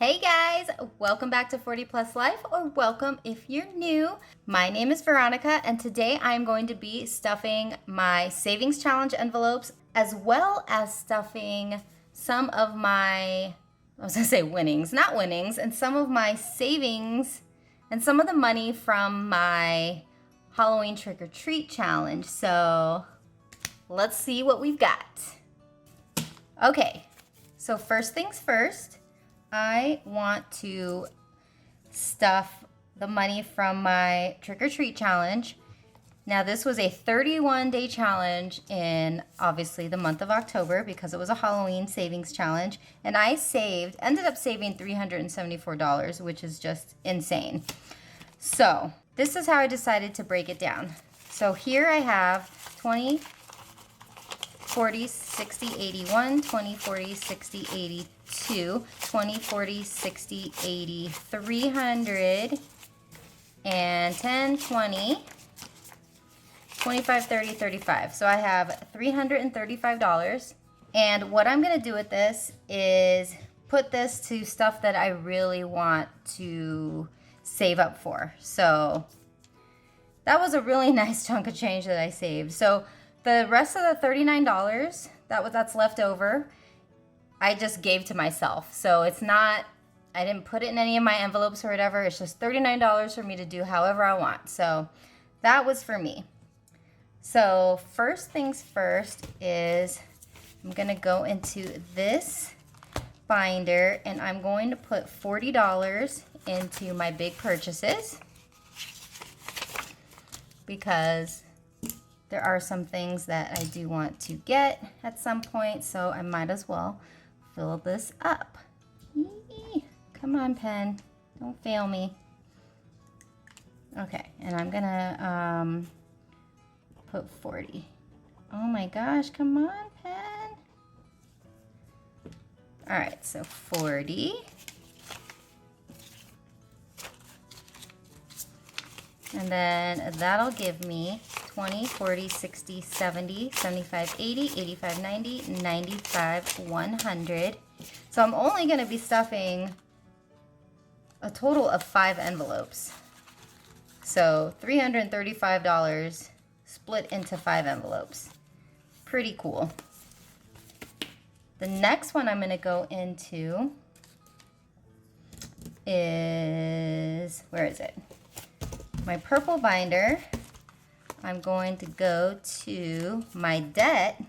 Hey guys, welcome back to 40 Plus Life, or welcome if you're new. My name is Veronica, and today I'm going to be stuffing my savings challenge envelopes as well as stuffing some of my, winnings, not winnings, and some of my savings and some of the money from my Halloween trick-or-treat challenge. So let's see what we've got. Okay, so first things first, I want to stuff the money from my trick-or-treat challenge. Now this was a 31-day challenge in obviously the month of October because it was a Halloween savings challenge, and I ended up saving $374, which is just insane. So this is how I decided to break it down. So here I have 20, 40, 60, 81, 20, 40, 60, 82, 20, 40, 60, 80, 300, and 10, 20, 25, 30, 35. So I have $335. And what I'm going to do with this is put this to stuff that I really want to save up for. So that was a really nice chunk of change that I saved. So the rest of the $39 that's left over, I just gave to myself. So it's not, I didn't put it in any of my envelopes or whatever. It's just $39 for me to do however I want. So that was for me. So first things first is I'm gonna go into this binder and I'm going to put $40 into my big purchases because there are some things that I do want to get at some point, so I might as well fill this up. Eee, come on, pen. Don't fail me. Okay, and I'm gonna put 40. Oh my gosh, come on, pen. All right, so 40. And then that'll give me 20, 40, 60, 70, 75, 80, 85, 90, 95, 100. So I'm only going to be stuffing a total of 5 envelopes. So $335 split into 5 envelopes. Pretty cool. The next one I'm going to go into is, where is it? My purple binder. I'm going to go to my debt.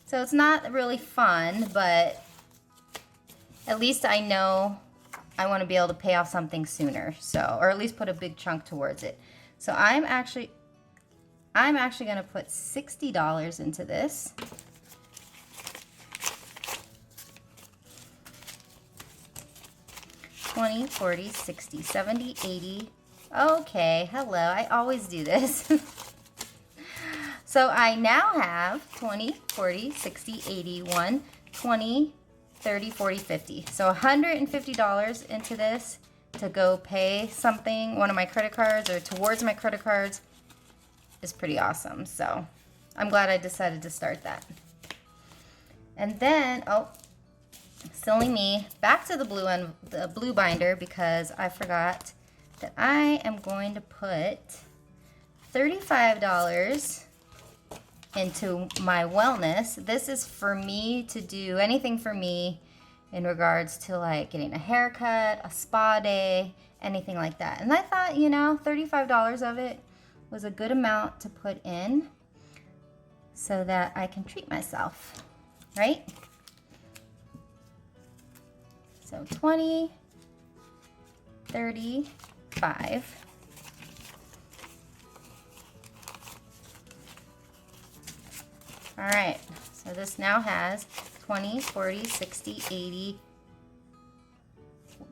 So it's not really fun, but at least I know I want to be able to pay off something sooner. So, or at least put a big chunk towards it. So I'm actually going to put $60 into this. $20, $40, $60, $70, $80. Okay, hello, I always do this. So I now have $20, $40, $60, $81, $20, $30, $40, $50. So $150 into this to go pay something, one of my credit cards or towards my credit cards, is pretty awesome. So I'm glad I decided to start that. And then, silly me, back to the blue binder because I forgot that I am going to put $35 into my wellness. This is for me to do anything for me in regards to like getting a haircut, a spa day, anything like that. And I thought, $35 of it was a good amount to put in so that I can treat myself, right? So 20, 35. All right, so this now has 20, 40, 60, 80,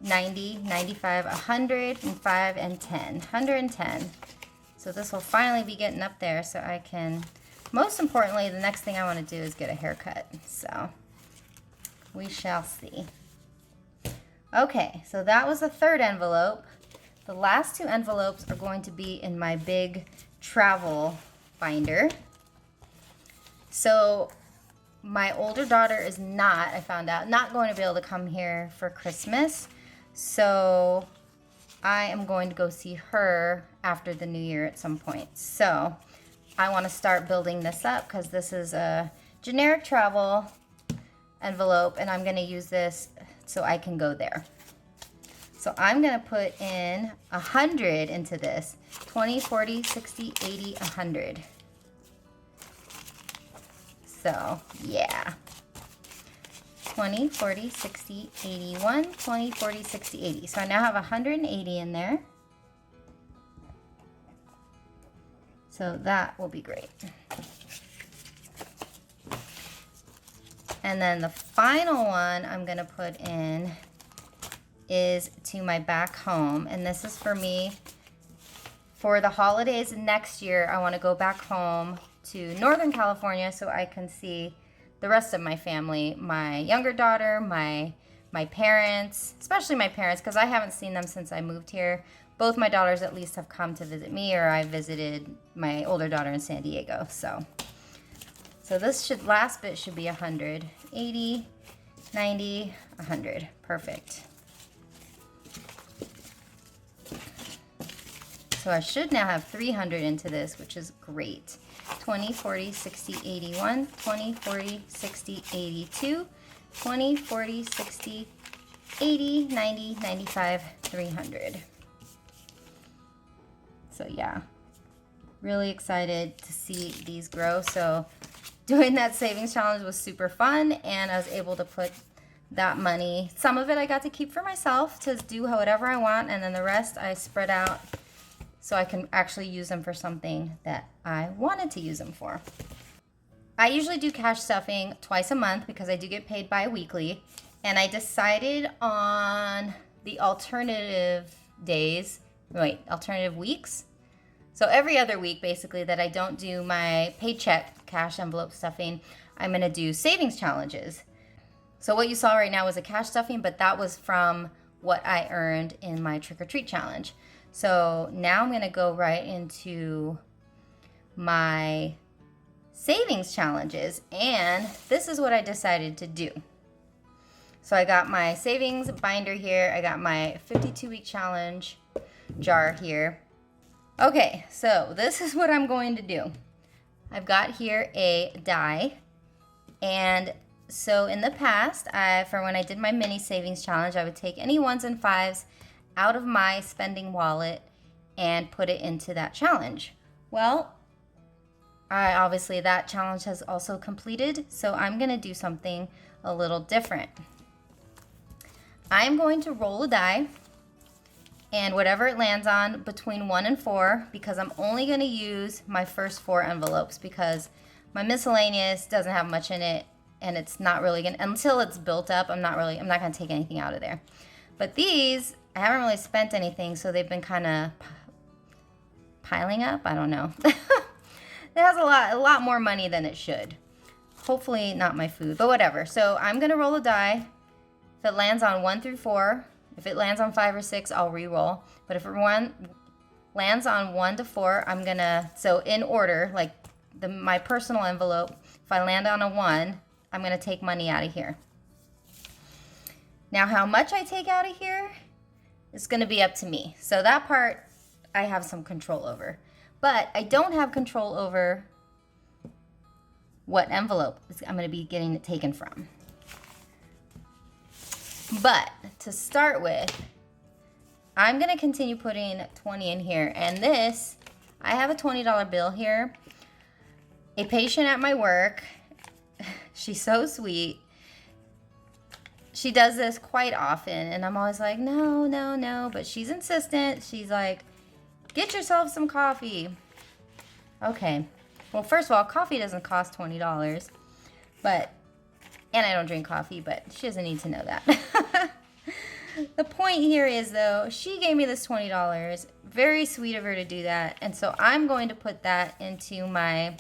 90, 95, 105, and 10. 110. So this will finally be getting up there so I can, most importantly, the next thing I want to do is get a haircut. So we shall see. Okay, so that was the third envelope. The last 2 envelopes are going to be in my big travel binder. So my older daughter is not, I found out, not going to be able to come here for Christmas. So I am going to go see her after the new year at some point. So I want to start building this up because this is a generic travel envelope and I'm going to use this so I can go there. So I'm going to put in 100 into this. 20, 40, 60, 80, 100. So yeah. 20, 40, 60, 81, 20, 40, 60, 80. So I now have 180 in there. So that will be great. And then the final one I'm gonna put in is to my back home. And this is for me for the holidays next year. I wanna go back home to Northern California so I can see the rest of my family, my younger daughter, my parents, especially my parents, because I haven't seen them since I moved here. Both my daughters at least have come to visit me, or I visited my older daughter in San Diego. So this last bit should be 100. 80, 90, 100. Perfect. So I should now have 300 into this, which is great. 20, 40, 60, 81, 20, 40, 60, 82, 20, 40, 60, 80, 90, 95, 300. So yeah, really excited to see these grow. So doing that savings challenge was super fun, and I was able to put that money, some of it I got to keep for myself to do whatever I want, and then the rest I spread out so I can actually use them for something that I wanted to use them for. I usually do cash stuffing twice a month because I do get paid bi-weekly, and I decided on the alternative weeks. So every other week, basically, that I don't do my paycheck cash envelope stuffing, I'm gonna do savings challenges. So what you saw right now was a cash stuffing, but that was from what I earned in my trick-or-treat challenge. So now I'm gonna go right into my savings challenges, and this is what I decided to do. So I got my savings binder here, I got my 52-week challenge jar here. Okay, so this is what I'm going to do. I've got here a die, and so in the past, for when I did my mini savings challenge, I would take any 1s and 5s out of my spending wallet and put it into that challenge. Well, obviously that challenge has also completed, so I'm gonna do something a little different. I'm going to roll a die, and whatever it lands on between 1 and 4, because I'm only gonna use my first 4 envelopes because my miscellaneous doesn't have much in it, and it's not really gonna, until it's built up, I'm not gonna take anything out of there. But these, I haven't really spent anything, so they've been kind of piling up. I don't know. It has a lot more money than it should. Hopefully not my food, but whatever. So I'm gonna roll a die. If it lands on 1 through 4, if it lands on 5 or 6, I'll re-roll. But if it lands on 1 to 4, I'm gonna, so in order, like my personal envelope, if I land on a 1, I'm gonna take money out of here. Now how much I take out of here is gonna be up to me. So that part I have some control over. But I don't have control over what envelope I'm gonna be getting it taken from. But to start with, I'm gonna continue putting 20 in here. And this, I have a $20 bill here. A patient at my work, she's so sweet. She does this quite often, and I'm always like, no, no, no, but she's insistent. She's like, get yourself some coffee. Okay, well, first of all, coffee doesn't cost $20, but, and I don't drink coffee, but she doesn't need to know that. The point here is, though, she gave me this $20. Very sweet of her to do that, and so I'm going to put that into my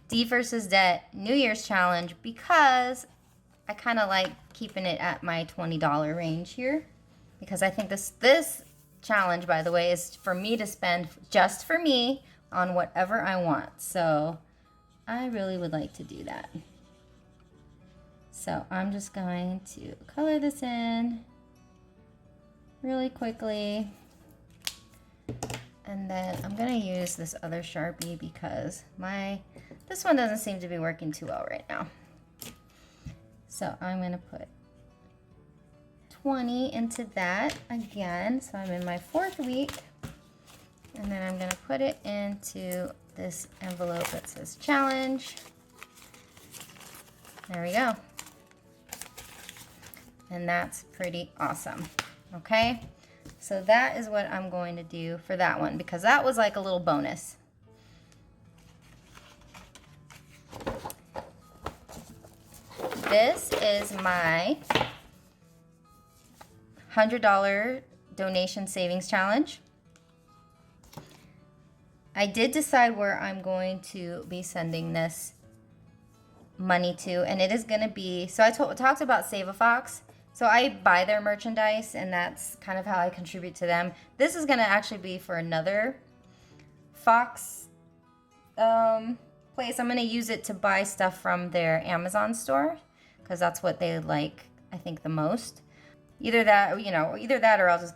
D versus Debt New Year's Challenge because I kind of like keeping it at my $20 range here, because I think this challenge, by the way, is for me to spend just for me on whatever I want. So I really would like to do that. So I'm just going to color this in. really quickly. And then I'm gonna use this other Sharpie because this one doesn't seem to be working too well right now. So I'm gonna put 20 into that again. So I'm in my 4th week. And then I'm gonna put it into this envelope that says challenge. There we go. And that's pretty awesome, okay? So that is what I'm going to do for that one because that was like a little bonus. This is my $100 donation savings challenge. I did decide where I'm going to be sending this money to, and it is going to be, so I talked about Save a Fox. So I buy their merchandise, and that's kind of how I contribute to them. This is going to actually be for another Fox place. I'm going to use it to buy stuff from their Amazon store because that's what they like, I think, the most. Either that, or I'll just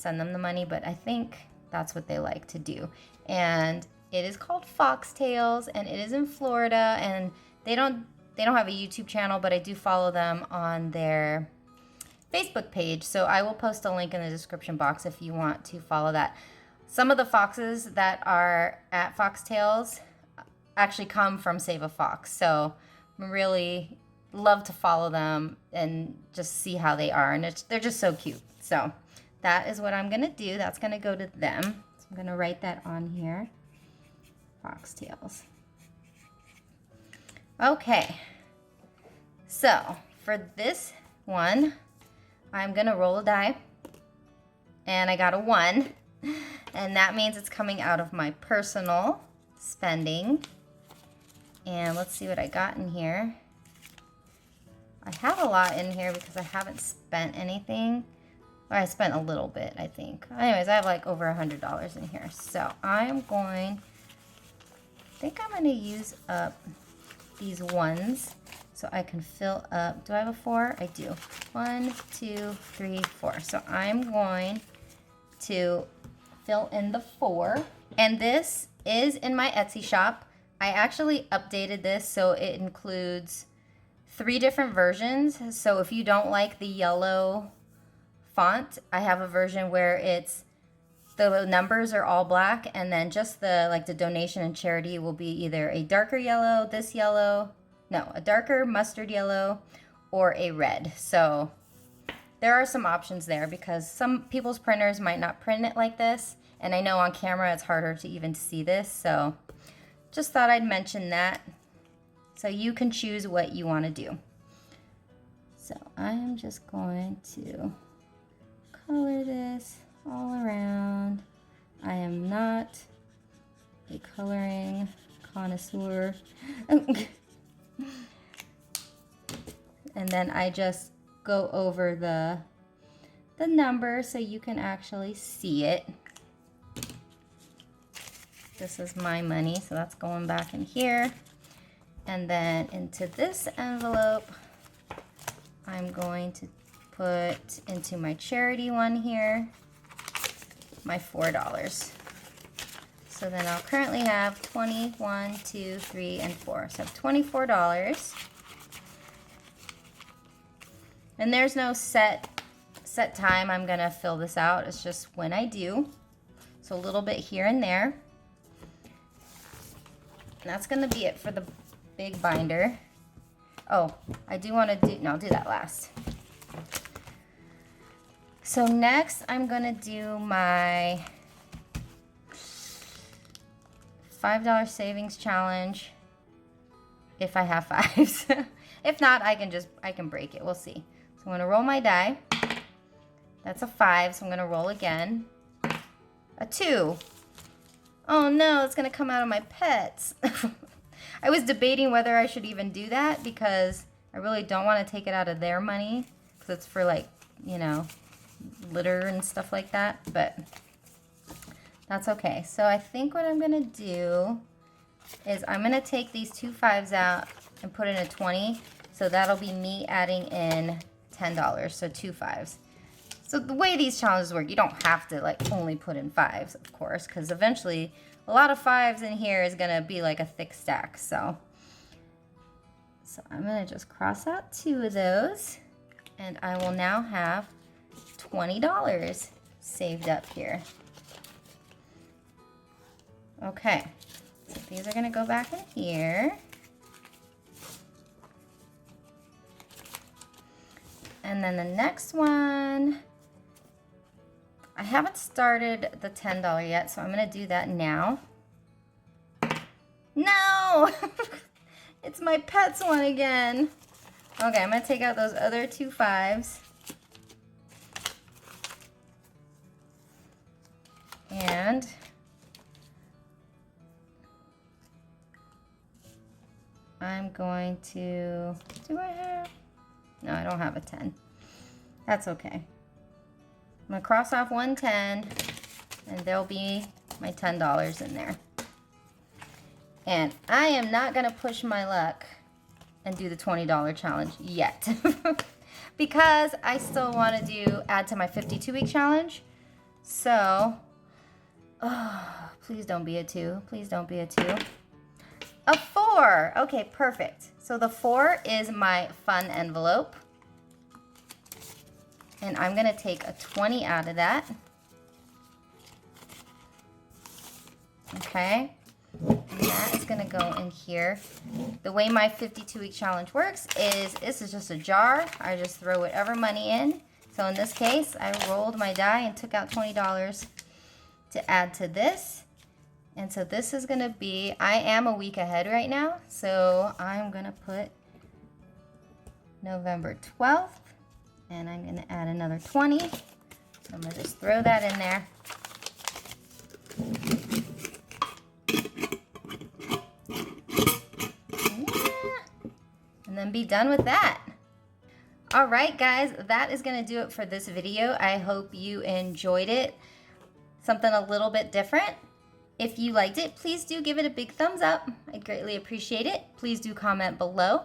send them the money, but I think that's what they like to do. And it is called Foxtails, and it is in Florida, and they don't have a YouTube channel, but I do follow them on their Facebook page, so I will post a link in the description box if you want to follow that. Some of the foxes that are at Foxtails actually come from Save a Fox, so I really love to follow them and just see how they are, and they're just so cute. So that is what I'm gonna do. That's gonna go to them. So I'm gonna write that on here. Foxtails. Okay, so for this one, I'm gonna roll a die, and I got a 1, and that means it's coming out of my personal spending. And let's see what I got in here. I have a lot in here because I haven't spent anything. Or I spent a little bit, I think. Anyways, I have like over $100 in here. So I think I'm gonna use up these ones so I can fill up. Do I have a 4? I do. 1, 2, 3, 4. So I'm going to fill in the 4. And this is in my Etsy shop. I actually updated this so it includes 3 different versions. So if you don't like the yellow font, I have a version where the numbers are all black, and then just the donation and charity will be either a darker yellow, a darker mustard yellow, or a red. So there are some options there because some people's printers might not print it like this, and I know on camera it's harder to even see this, so just thought I'd mention that so you can choose what you want to do. So I'm just going to color this all around. I am not a coloring connoisseur. And then I just go over the number so you can actually see it. This is my money, so that's going back in here. And then into this envelope, I'm going to put into my charity one here, my $4. So then I'll currently have 20, 1, 2, 3, and 4. So I have $24. And there's no set time I'm gonna fill this out. It's just when I do. So a little bit here and there. And that's gonna be it for the big binder. Oh, I do wanna I'll do that last. So next I'm gonna do my $5 savings challenge if I have 5s. If not, I can break it. We'll see. So I'm gonna roll my die. That's a 5, so I'm gonna roll again. A 2. Oh no, it's gonna come out of my pets. I was debating whether I should even do that because I really don't want to take it out of their money because it's for litter and stuff like that, but that's okay. So I think what I'm gonna do is I'm gonna take these 2 5s out and put in a 20. So that'll be me adding in $10, so 2 5s. So the way these challenges work, you don't have to like only put in 5s, of course, because eventually a lot of 5s in here is gonna be like a thick stack. So I'm gonna just cross out 2 of those, and I will now have $20 saved up here. Okay, so these are gonna go back in here. And then the next one, I haven't started the $10 yet, so I'm gonna do that now. No! It's my pets one again. Okay, I'm gonna take out those other 2 5s. And I'm going to, do I have? No, I don't have a 10. That's okay. I'm gonna cross off 110, and there'll be my $10 in there. And I am not gonna push my luck and do the $20 challenge yet because I still wanna add to my 52-week challenge. So, oh, please don't be a 2. Please don't be a 2. A 4. Okay, perfect. So the 4 is my fun envelope. And I'm gonna take a 20 out of that. Okay. And that is gonna go in here. The way my 52-week challenge works is this is just a jar. I just throw whatever money in. So in this case, I rolled my die and took out $20 to add to this. And so this is gonna be, I am a week ahead right now, so I'm gonna put November 12th, and I'm gonna add another 20. So I'm gonna just throw that in there. Yeah. And then be done with that. All right, guys, that is gonna do it for this video. I hope you enjoyed it. Something a little bit different. If you liked it, please do give it a big thumbs up. I'd greatly appreciate it. Please do comment below.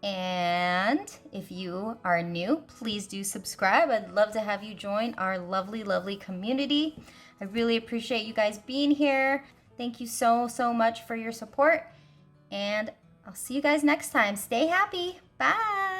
And if you are new, please do subscribe. I'd love to have you join our lovely, lovely community. I really appreciate you guys being here. Thank you so, so much for your support. And I'll see you guys next time. Stay happy. Bye.